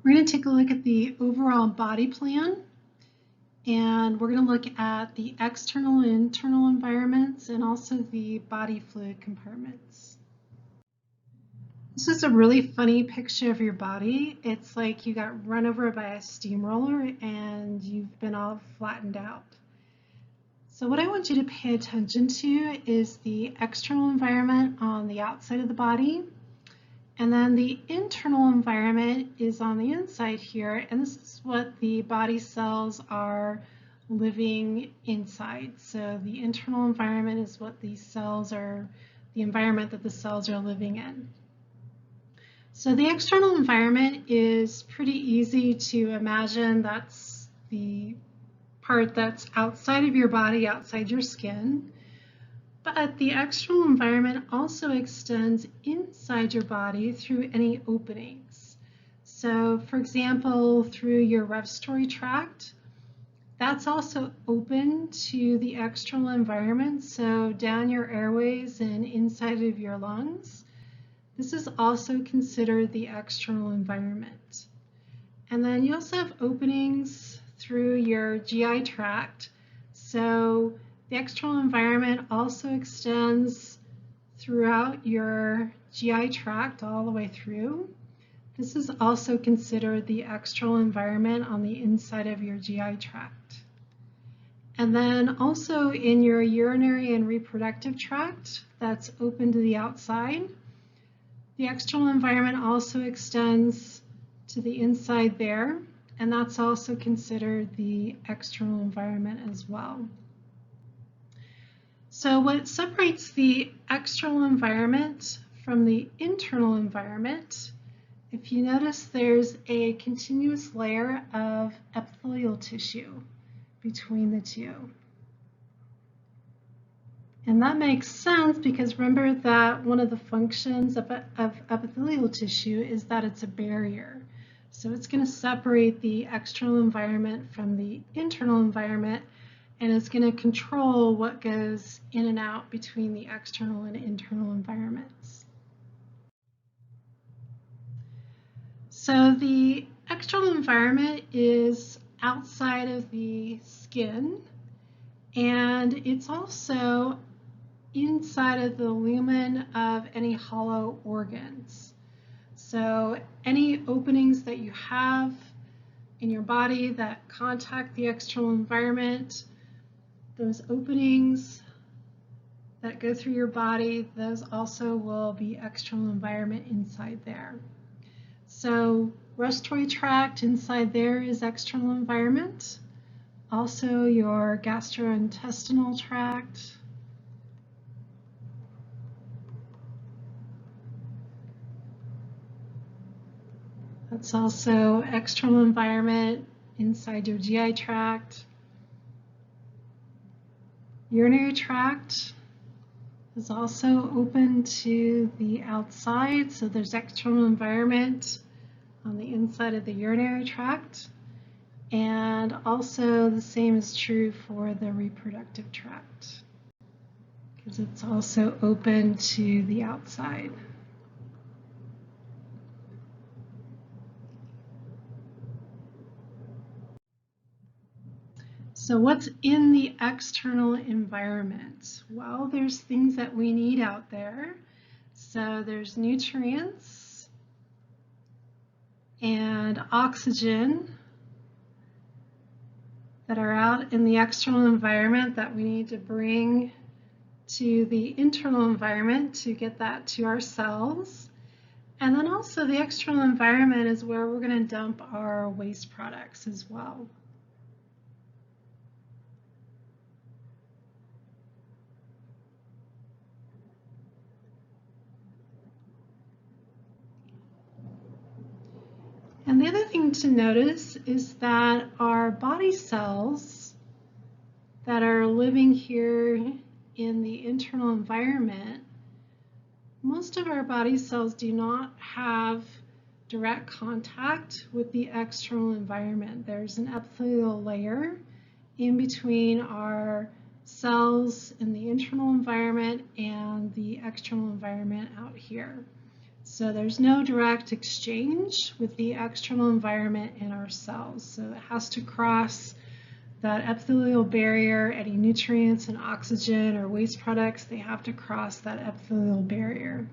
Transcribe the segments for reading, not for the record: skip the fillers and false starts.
We're going to take a look at the overall body plan, and we're going to look at the external and internal environments and also the body fluid compartments. This is a really funny picture of your body. It's like you got run over by a steamroller and you've been all flattened out. So what I want you to pay attention to is the external environment on the outside of the body. And then the internal environment is on the inside here, and this is what the body cells are living inside. So the internal environment is what the cells are, the environment that the cells are living in. So the external environment is pretty easy to imagine. That's the part that's outside of your body, outside your skin. But the external environment also extends inside your body through any openings. So, for example, through your respiratory tract, that's also open to the external environment. So down your airways and inside of your lungs, this is also considered the external environment. And then you also have openings through your GI tract. So the external environment also extends throughout your GI tract all the way through. This is also considered the external environment on the inside of your GI tract. And then also in your urinary and reproductive tract, that's open to the outside. The external environment also extends to the inside there, and that's also considered the external environment as well. So what separates the external environment from the internal environment, if you notice, there's a continuous layer of epithelial tissue between the two. And that makes sense because remember that one of the functions of epithelial tissue is that it's a barrier. So it's going to separate the external environment from the internal environment, and it's going to control what goes in and out between the external and internal environments. So the external environment is outside of the skin, and it's also inside of the lumen of any hollow organs. So any openings that you have in your body that contact the external environment, those openings that go through your body, those also will be external environment inside there. So respiratory tract inside there is external environment. Also your gastrointestinal tract. That's also external environment inside your GI tract. Urinary tract is also open to the outside, so there's external environment on the inside of the urinary tract. And also the same is true for the reproductive tract, because it's also open to the outside. So what's in the external environment? Well, there's things that we need out there. So there's nutrients and oxygen that are out in the external environment that we need to bring to the internal environment to get that to our cells. And then also the external environment is where we're going to dump our waste products as well. And the other thing to notice is that our body cells that are living here in the internal environment, most of our body cells do not have direct contact with the external environment. There's an epithelial layer in between our cells in the internal environment and the external environment out here. So there's no direct exchange with the external environment in our cells. So it has to cross that epithelial barrier. Any nutrients and oxygen or waste products, they have to cross that epithelial barrier.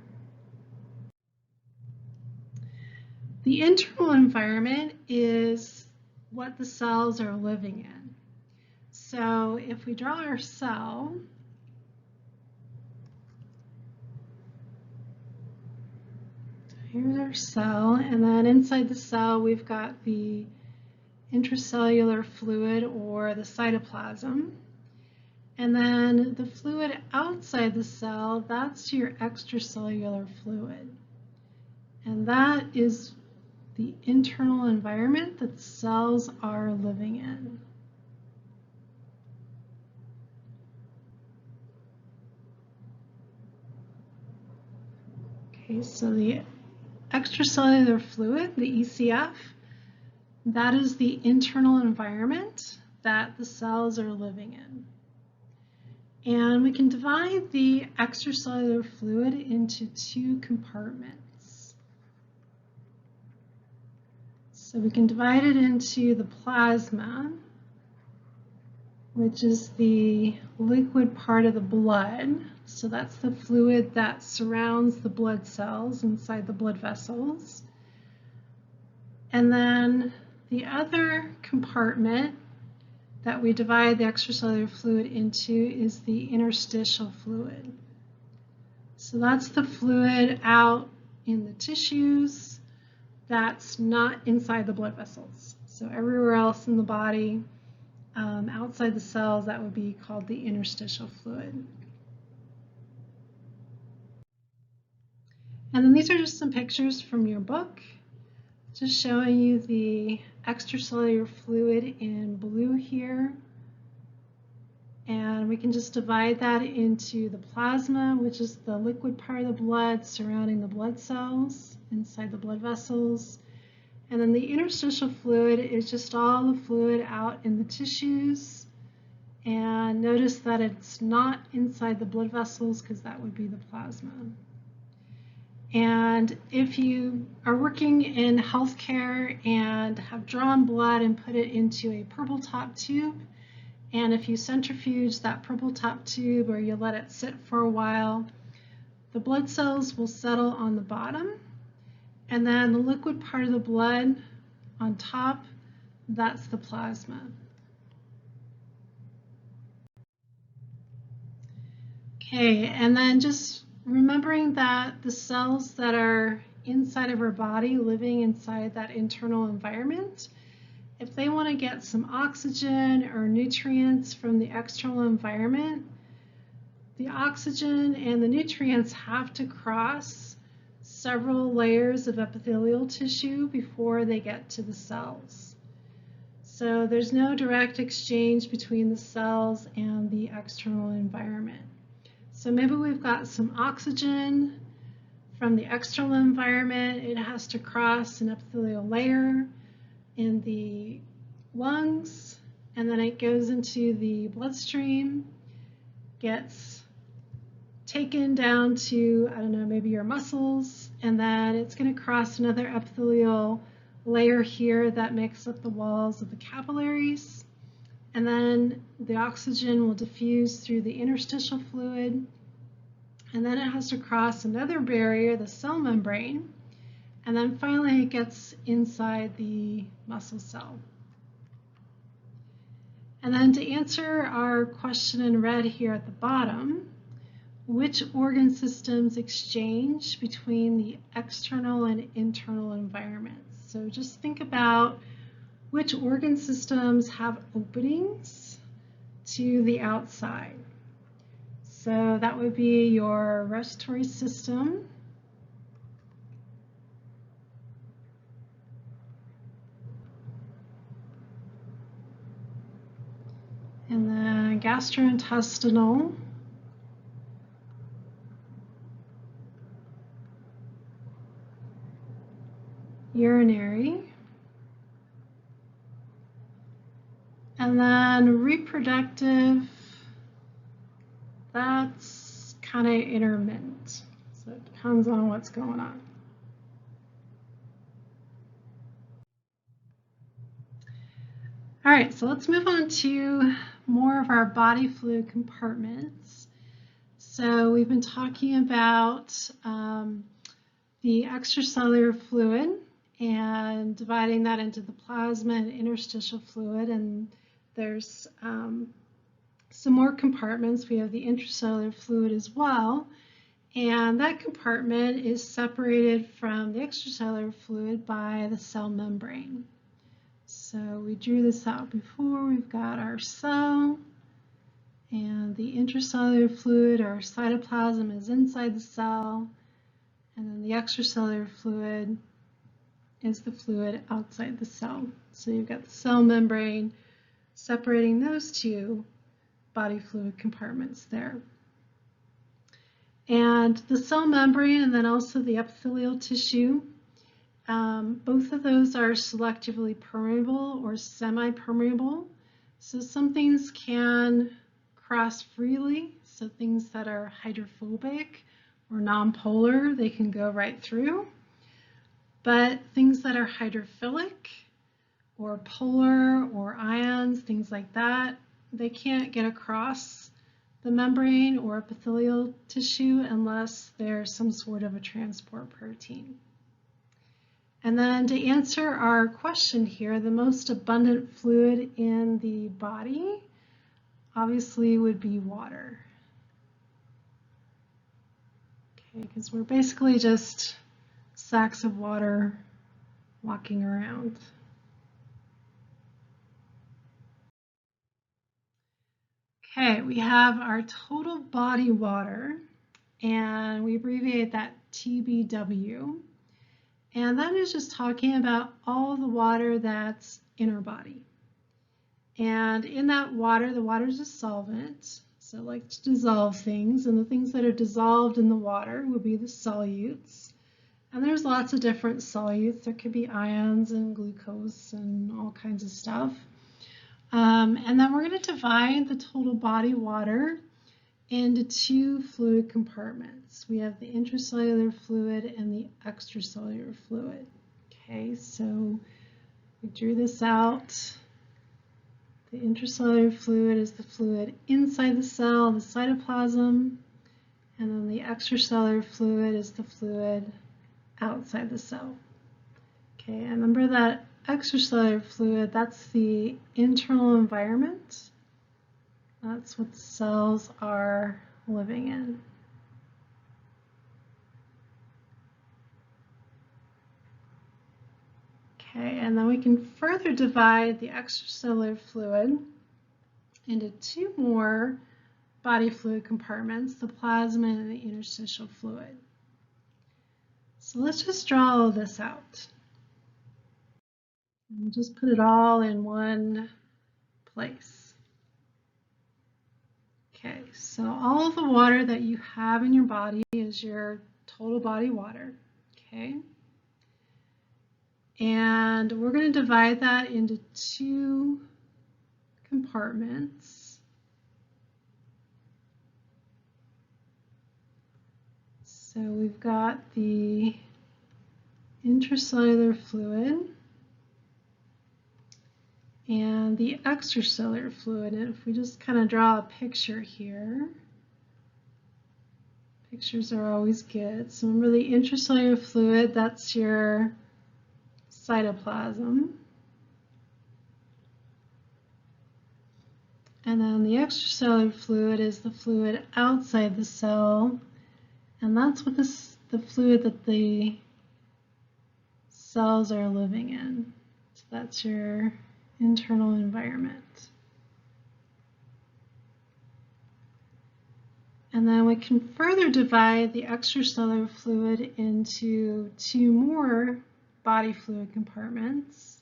The internal environment is what the cells are living in. So if we draw our cell, here's our cell, and then inside the cell we've got the intracellular fluid or the cytoplasm. And then the fluid outside the cell, that's your extracellular fluid. And that is the internal environment that the cells are living in. Okay, so the extracellular fluid, the ECF, that is the internal environment that the cells are living in. And we can divide the extracellular fluid into two compartments. So we can divide it into the plasma, which is the liquid part of the blood. So that's the fluid that surrounds the blood cells inside the blood vessels. And then the other compartment that we divide the extracellular fluid into is the interstitial fluid. So that's the fluid out in the tissues that's not inside the blood vessels. So everywhere else in the body, outside the cells, that would be called the interstitial fluid. And then these are just some pictures from your book, just showing you the extracellular fluid in blue here. And we can just divide that into the plasma, which is the liquid part of the blood surrounding the blood cells inside the blood vessels. And then the interstitial fluid is just all the fluid out in the tissues. And notice that it's not inside the blood vessels because that would be the plasma. And if you are working in healthcare and have drawn blood and put it into a purple top tube, and if you centrifuge that purple top tube or you let it sit for a while, the blood cells will settle on the bottom, and then the liquid part of the blood on top, that's the plasma. Okay, and then just remembering that the cells that are inside of our body, living inside that internal environment, if they want to get some oxygen or nutrients from the external environment, the oxygen and the nutrients have to cross several layers of epithelial tissue before they get to the cells. So there's no direct exchange between the cells and the external environment. So maybe we've got some oxygen from the external environment. It has to cross an epithelial layer in the lungs, and then it goes into the bloodstream, gets taken down to, I don't know, maybe your muscles, and then it's going to cross another epithelial layer here that makes up the walls of the capillaries. And then the oxygen will diffuse through the interstitial fluid, and then it has to cross another barrier, the cell membrane, and then finally it gets inside the muscle cell. And then to answer our question in red here at the bottom, which organ systems exchange between the external and internal environments? So just think about which organ systems have openings to the outside. So that would be your respiratory system, and then gastrointestinal, urinary, and then reproductive, that's kind of intermittent. So it depends on what's going on. All right, so let's move on to more of our body fluid compartments. So we've been talking about the extracellular fluid and dividing that into the plasma and interstitial fluid, and there's some more compartments. We have the intracellular fluid as well, and that compartment is separated from the extracellular fluid by the cell membrane. So we drew this out before. We've got our cell, and the intracellular fluid, or cytoplasm, is inside the cell, and then the extracellular fluid is the fluid outside the cell. So you've got the cell membrane separating those two body fluid compartments there. And the cell membrane and then also the epithelial tissue, both of those are selectively permeable or semi-permeable. So some things can cross freely. So things that are hydrophobic or nonpolar, they can go right through. But things that are hydrophilic or polar or ions, things like that, they can't get across the membrane or epithelial tissue unless there's some sort of a transport protein. And then to answer our question here, the most abundant fluid in the body obviously would be water. Okay, because we're basically just sacks of water walking around. Okay, we have our total body water, and we abbreviate that TBW. And that is just talking about all the water that's in our body. And in that water, the water is a solvent, so it likes to dissolve things, and the things that are dissolved in the water will be the solutes. And there's lots of different solutes. There could be ions and glucose and all kinds of stuff. And then we're going to divide the total body water into two fluid compartments. We have the intracellular fluid and the extracellular fluid. Okay, so we drew this out. The intracellular fluid is the fluid inside the cell, the cytoplasm, and then the extracellular fluid is the fluid outside the cell. Okay, and remember that extracellular fluid, that's the internal environment. That's what the cells are living in. Okay, and then we can further divide the extracellular fluid into two more body fluid compartments, the plasma and the interstitial fluid. So let's just draw all of this out. We'll just put it all in one place. Okay, so all the water that you have in your body is your total body water, okay? And we're going to divide that into two compartments. So we've got the intracellular fluid and the extracellular fluid. And if we just kind of draw a picture here, pictures are always good. So remember the intracellular fluid, that's your cytoplasm. And then the extracellular fluid is the fluid outside the cell, and that's what the fluid that the cells are living in. So that's your internal environment. And then we can further divide the extracellular fluid into two more body fluid compartments.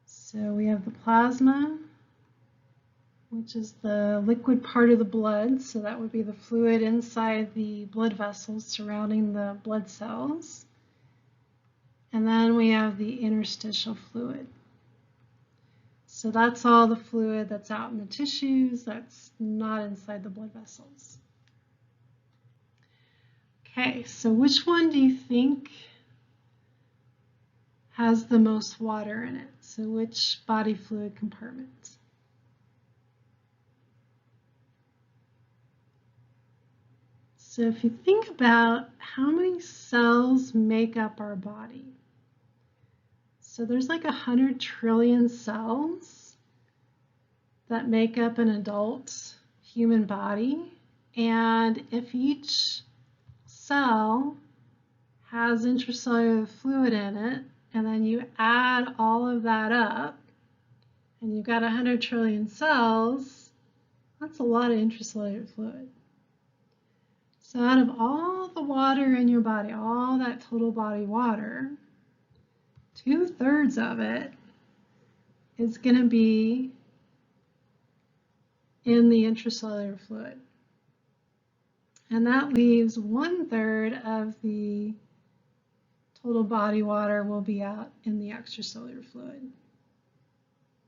So we have the plasma, which is the liquid part of the blood. So that would be the fluid inside the blood vessels surrounding the blood cells. And then we have the interstitial fluid. So that's all the fluid that's out in the tissues, that's not inside the blood vessels. Okay, so which one do you think has the most water in it? So which body fluid compartment? So if you think about how many cells make up our body. So there's like 100 trillion cells that make up an adult human body. And if each cell has intracellular fluid in it, and then you add all of that up, and you've got 100 trillion cells, that's a lot of intracellular fluid. So out of all the water in your body, all that total body water, 2/3 of it is going to be in the intracellular fluid. And that leaves 1/3 of the total body water will be out in the extracellular fluid.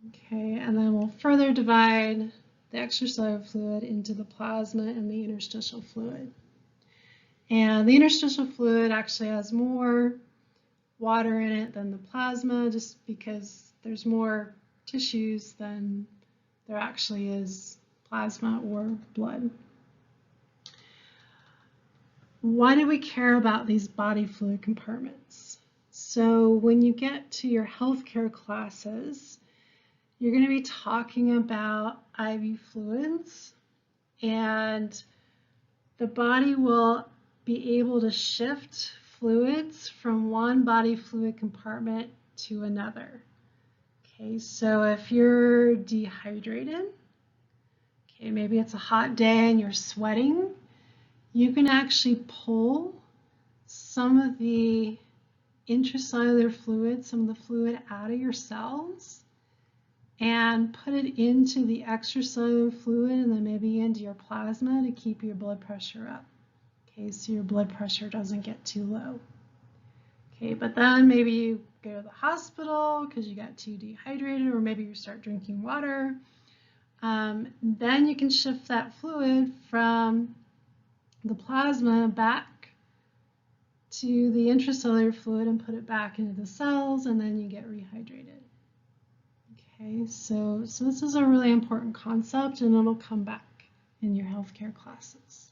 Okay, and then we'll further divide the extracellular fluid into the plasma and the interstitial fluid. And the interstitial fluid actually has more water in it than the plasma, just because there's more tissues than there actually is plasma or blood. Why do we care about these body fluid compartments? So when you get to your healthcare classes, you're going to be talking about IV fluids, and the body will be able to shift fluids from one body fluid compartment to another. Okay, so if you're dehydrated, okay, maybe it's a hot day and you're sweating, you can actually pull some of the intracellular fluid, some of the fluid out of your cells, and put it into the extracellular fluid and then maybe into your plasma to keep your blood pressure up. Okay, so your blood pressure doesn't get too low. Okay, but then maybe you go to the hospital because you got too dehydrated, or maybe you start drinking water. Then you can shift that fluid from the plasma back to the intracellular fluid and put it back into the cells, and then you get rehydrated. Okay, so this is a really important concept, and it'll come back in your healthcare classes.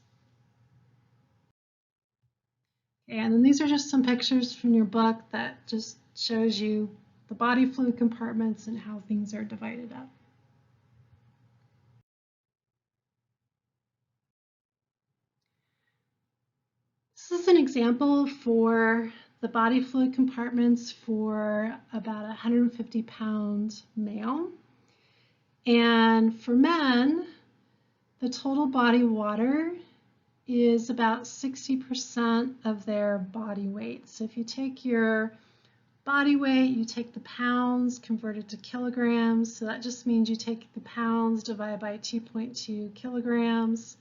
Okay, and then these are just some pictures from your book that just shows you the body fluid compartments and how things are divided up. This is an example for the body fluid compartments for about a 150-pound male. And for men, the total body water is about 60% of their body weight. So if you take your body weight, you take the pounds, convert it to kilograms. So that just means you take the pounds divided by 2.2 kilograms.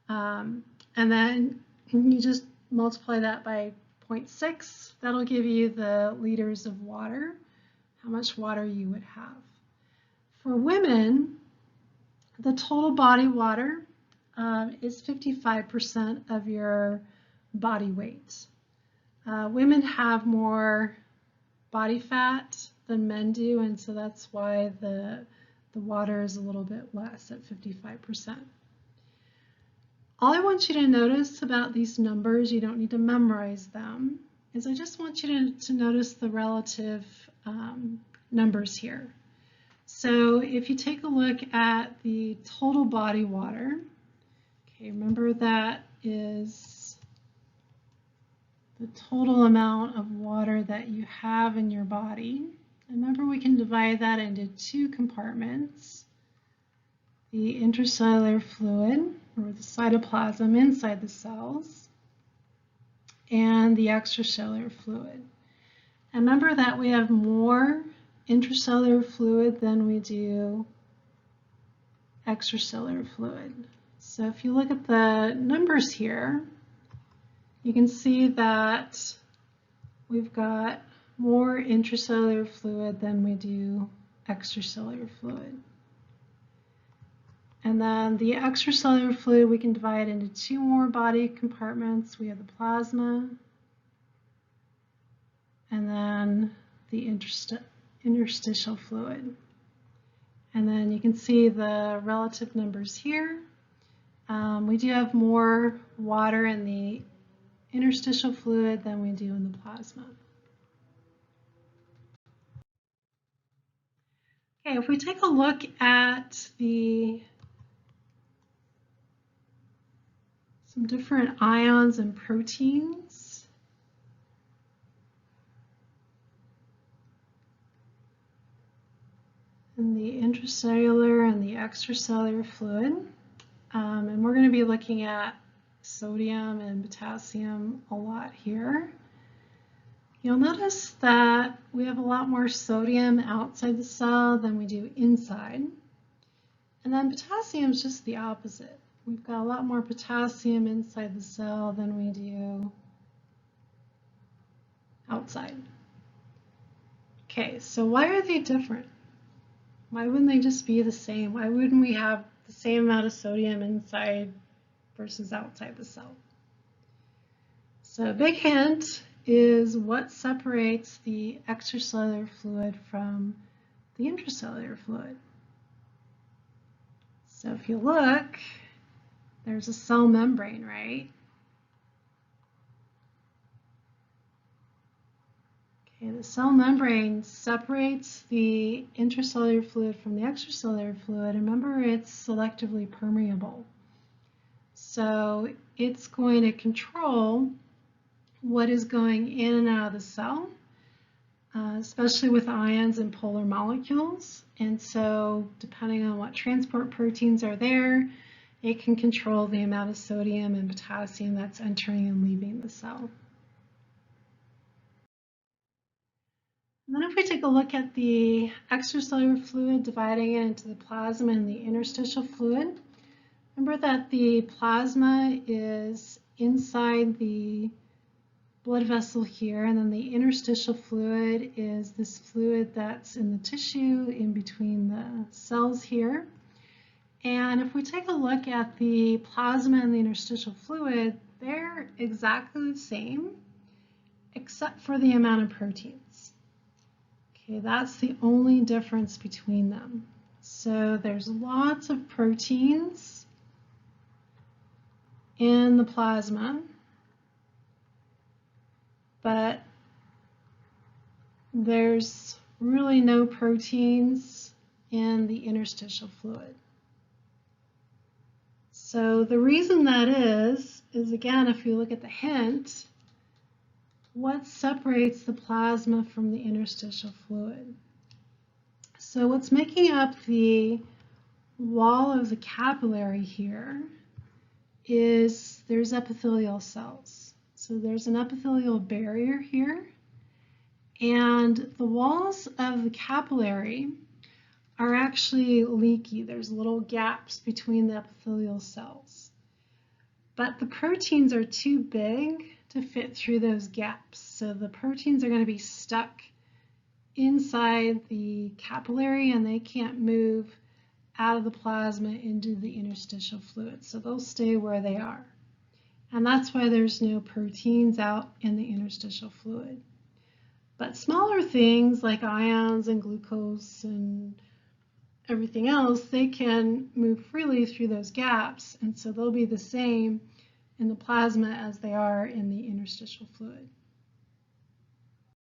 And then you just multiply that by 0.6. That'll give you the liters of water, how much water you would have. For women, the total body water is 55% of your body weight. Women have more body fat than men do, and so that's why the water is a little bit less at 55%. All I want you to notice about these numbers, you don't need to memorize them, is I just want you to notice the relative numbers here. So if you take a look at the total body water, okay, remember that is the total amount of water that you have in your body. Remember, we can divide that into two compartments: the intracellular fluid, or the cytoplasm inside the cells, and the extracellular fluid. And remember that we have more intracellular fluid than we do extracellular fluid. So if you look at the numbers here, you can see that we've got more intracellular fluid than we do extracellular fluid. And then the extracellular fluid, we can divide into two more body compartments. We have the plasma and then the interstitial fluid. And then you can see the relative numbers here. We do have more water in the interstitial fluid than we do in the plasma. Okay, if we take a look at some different ions and proteins. In the intracellular and the extracellular fluid. And we're going to be looking at sodium and potassium a lot here. You'll notice that we have a lot more sodium outside the cell than we do inside. And then potassium is just the opposite. We've got a lot more potassium inside the cell than we do outside. Okay, so why are they different? Why wouldn't they just be the same? Why wouldn't we have the same amount of sodium inside versus outside the cell? So a big hint is what separates the extracellular fluid from the intracellular fluid. So if you look, there's a cell membrane, right? Okay, the cell membrane separates the intracellular fluid from the extracellular fluid. Remember, it's selectively permeable. So it's going to control what is going in and out of the cell, especially with ions and polar molecules. And so depending on what transport proteins are there, it can control the amount of sodium and potassium that's entering and leaving the cell. And then if we take a look at the extracellular fluid, dividing it into the plasma and the interstitial fluid, remember that the plasma is inside the blood vessel here, and then the interstitial fluid is this fluid that's in the tissue in between the cells here. And if we take a look at the plasma and the interstitial fluid, they're exactly the same except for the amount of proteins. Okay, that's the only difference between them. So there's lots of proteins in the plasma, but there's really no proteins in the interstitial fluid. So the reason that is again, if you look at the hint, what separates the plasma from the interstitial fluid? So what's making up the wall of the capillary here is there's epithelial cells. So there's an epithelial barrier here, and the walls of the capillary are actually leaky. There's little gaps between the epithelial cells. But the proteins are too big to fit through those gaps. So the proteins are going to be stuck inside the capillary and they can't move out of the plasma into the interstitial fluid. So they'll stay where they are. And that's why there's no proteins out in the interstitial fluid. But smaller things like ions and glucose and everything else, they can move freely through those gaps, and so they'll be the same in the plasma as they are in the interstitial fluid.